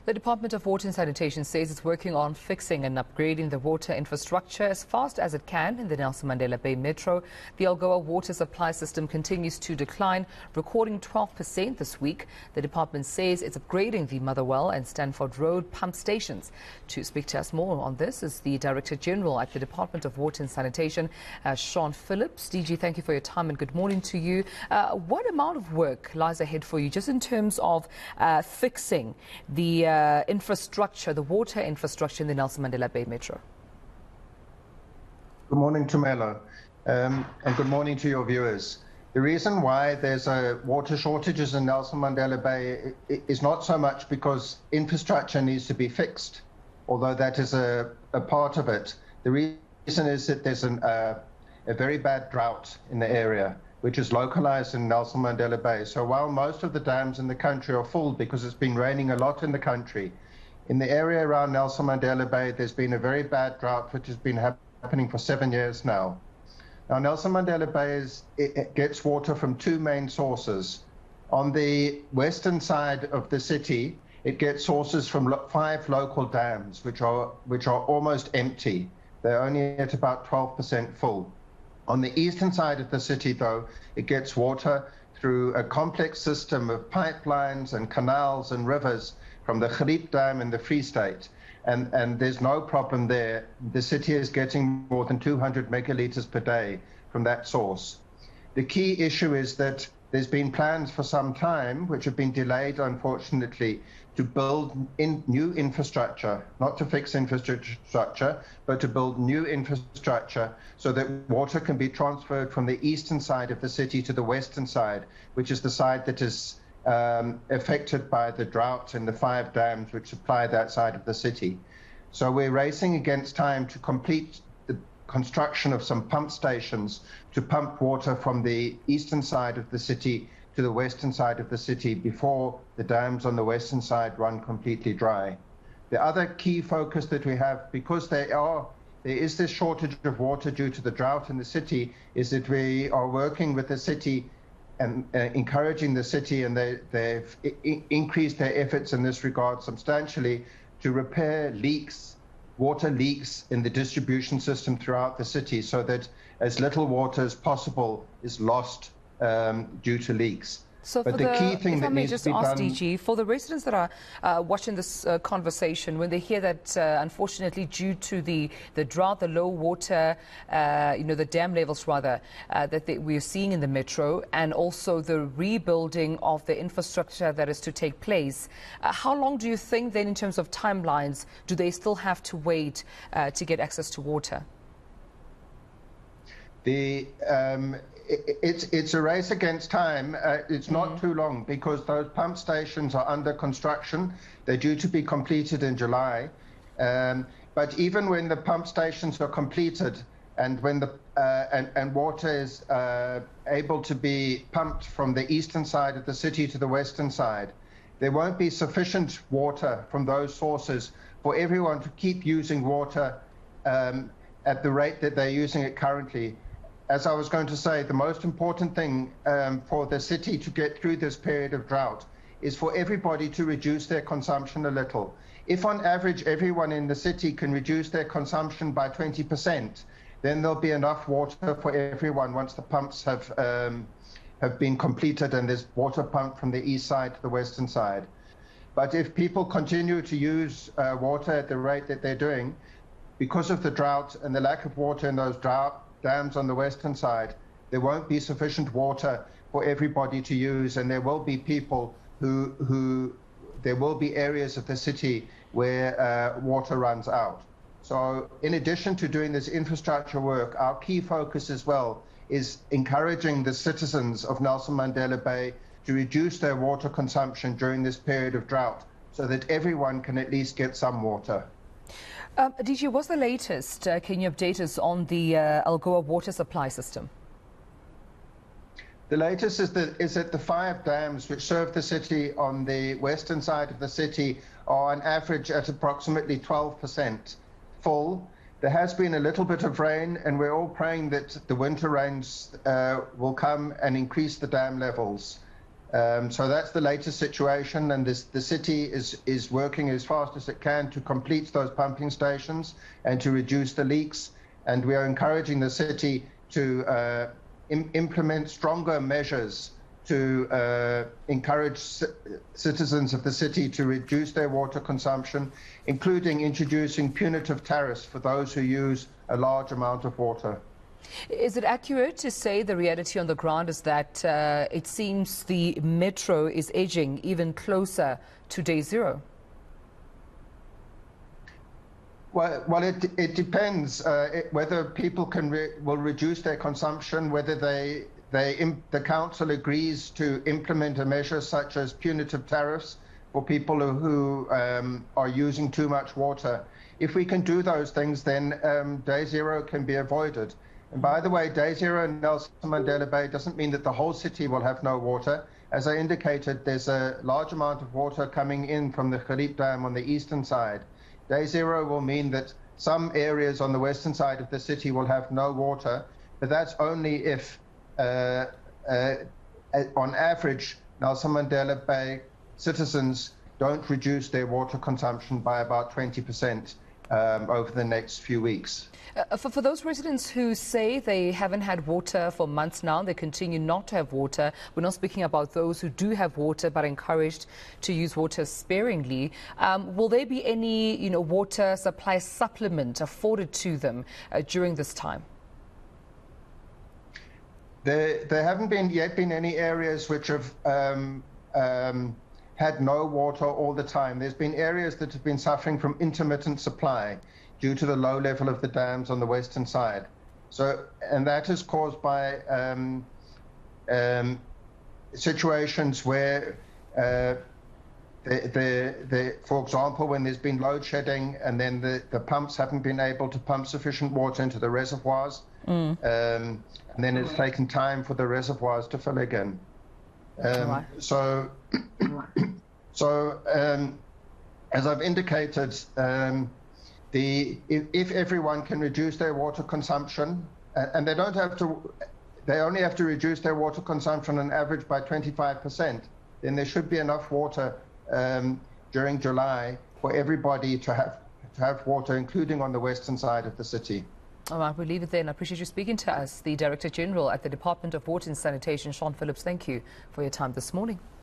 The Department of Water and Sanitation says it's working on fixing and upgrading the water infrastructure as fast as it can in the Nelson Mandela Bay Metro. The Algoa Water Supply System continues to decline, recording 12% this week. The department says it's upgrading the Motherwell and Stanford Road pump stations. To speak to us more on this is the Director General at the Department of Water and Sanitation, Sean Phillips. DG, thank you for your time and good morning to you. What amount of work lies ahead for you just in terms of fixing the infrastructure, the water infrastructure in the Nelson Mandela Bay Metro? Good morning, Tumelo, and good morning to your viewers. The reason why there's water shortages in Nelson Mandela Bay is not so much because infrastructure needs to be fixed, although that is a part of it. The reason is that there's a very bad drought in the area, which is localized in Nelson Mandela Bay. So while most of the dams in the country are full because it's been raining a lot in the country, in the area around Nelson Mandela Bay, there's been a very bad drought, which has been happening for 7 years now. Now, Nelson Mandela Bay it gets water from two main sources. On the western side of the city, it gets sources from 5 local dams, which are almost empty. They're only at about 12% full. On the eastern side of the city, though, it gets water through a complex system of pipelines and canals and rivers from the Geriep Dam in the Free State. And there's no problem there. The city is getting more than 200 megalitres per day from that source. The key issue is that there's been plans for some time, which have been delayed, unfortunately, to build new infrastructure, not to fix infrastructure, but to build new infrastructure so that water can be transferred from the eastern side of the city to the western side, which is the side that is affected by the drought in the 5 dams which supply that side of the city. So we're racing against time to complete the construction of some pump stations to pump water from the eastern side of the city to the western side of the city before the dams on the western side run completely dry. The other key focus that we have, because there is this shortage of water due to the drought in the city, is that we are working with the city and encouraging the city, and they've increased their efforts in this regard substantially to repair leaks, water leaks in the distribution system throughout the city, so that as little water as possible is lost due to leaks. So but the key thing that needs to be done... DG, for the residents that are watching this conversation, when they hear that, unfortunately, due to the drought, the low water, the dam levels, rather, that we're seeing in the metro, and also the rebuilding of the infrastructure that is to take place, how long do you think, then, in terms of timelines, do they still have to wait to get access to water? It's a race against time. It's not too long because those pump stations are under construction. They're due to be completed in July. But even when the pump stations are completed and when and water is able to be pumped from the eastern side of the city to the western side, there won't be sufficient water from those sources for everyone to keep using water at the rate that they're using it currently. As I was going to say, the most important thing for the city to get through this period of drought is for everybody to reduce their consumption a little. If on average everyone in the city can reduce their consumption by 20%, then there'll be enough water for everyone once the pumps have been completed and there's water pumped from the east side to the western side. But if people continue to use water at the rate that they're doing, because of the drought and the lack of water in those dams on the western side, there won't be sufficient water for everybody to use, and there will be people there will be areas of the city where water runs out. So in addition to doing this infrastructure work, our key focus as well is encouraging the citizens of Nelson Mandela Bay to reduce their water consumption during this period of drought so that everyone can at least get some water. DG, what's the latest? Can you update us on the Algoa Water Supply System? The latest is that the 5 dams which serve the city on the western side of the city are on average at approximately 12% full. There has been a little bit of rain, and we're all praying that the winter rains will come and increase the dam levels. So that's the latest situation, and the city is working as fast as it can to complete those pumping stations and to reduce the leaks. And we are encouraging the city to implement stronger measures to encourage citizens of the city to reduce their water consumption, including introducing punitive tariffs for those who use a large amount of water. Is it accurate to say the reality on the ground is that it seems the metro is edging even closer to day zero? Well, it depends whether people will reduce their consumption, whether the council agrees to implement a measure such as punitive tariffs for people who are using too much water. If we can do those things, then day zero can be avoided. And by the way, day zero in Nelson Mandela Bay doesn't mean that the whole city will have no water. As I indicated, there's a large amount of water coming in from the Gariep Dam on the eastern side. Day zero will mean that some areas on the western side of the city will have no water, but that's only if, on average, Nelson Mandela Bay citizens don't reduce their water consumption by about 20% over the next few weeks. For those residents who say they haven't had water for months now, they continue not to have water. We're not speaking about those who do have water but are encouraged to use water sparingly. Will there be any, water supply supplement afforded to them during this time? There haven't yet been any areas which have had no water all the time. There's been areas that have been suffering from intermittent supply due to the low level of the dams on the western side. And that is caused by situations where, for example, when there's been load shedding and then the pumps haven't been able to pump sufficient water into the reservoirs, and then it's taken time for the reservoirs to fill again. As I've indicated, if everyone can reduce their water consumption, and they only have to reduce their water consumption on average by 25%, then there should be enough water during July for everybody to have water, including on the western side of the city. All right, we'll leave it there, and I appreciate you speaking to us. The Director General at the Department of Water and Sanitation, Sean Phillips, thank you for your time this morning.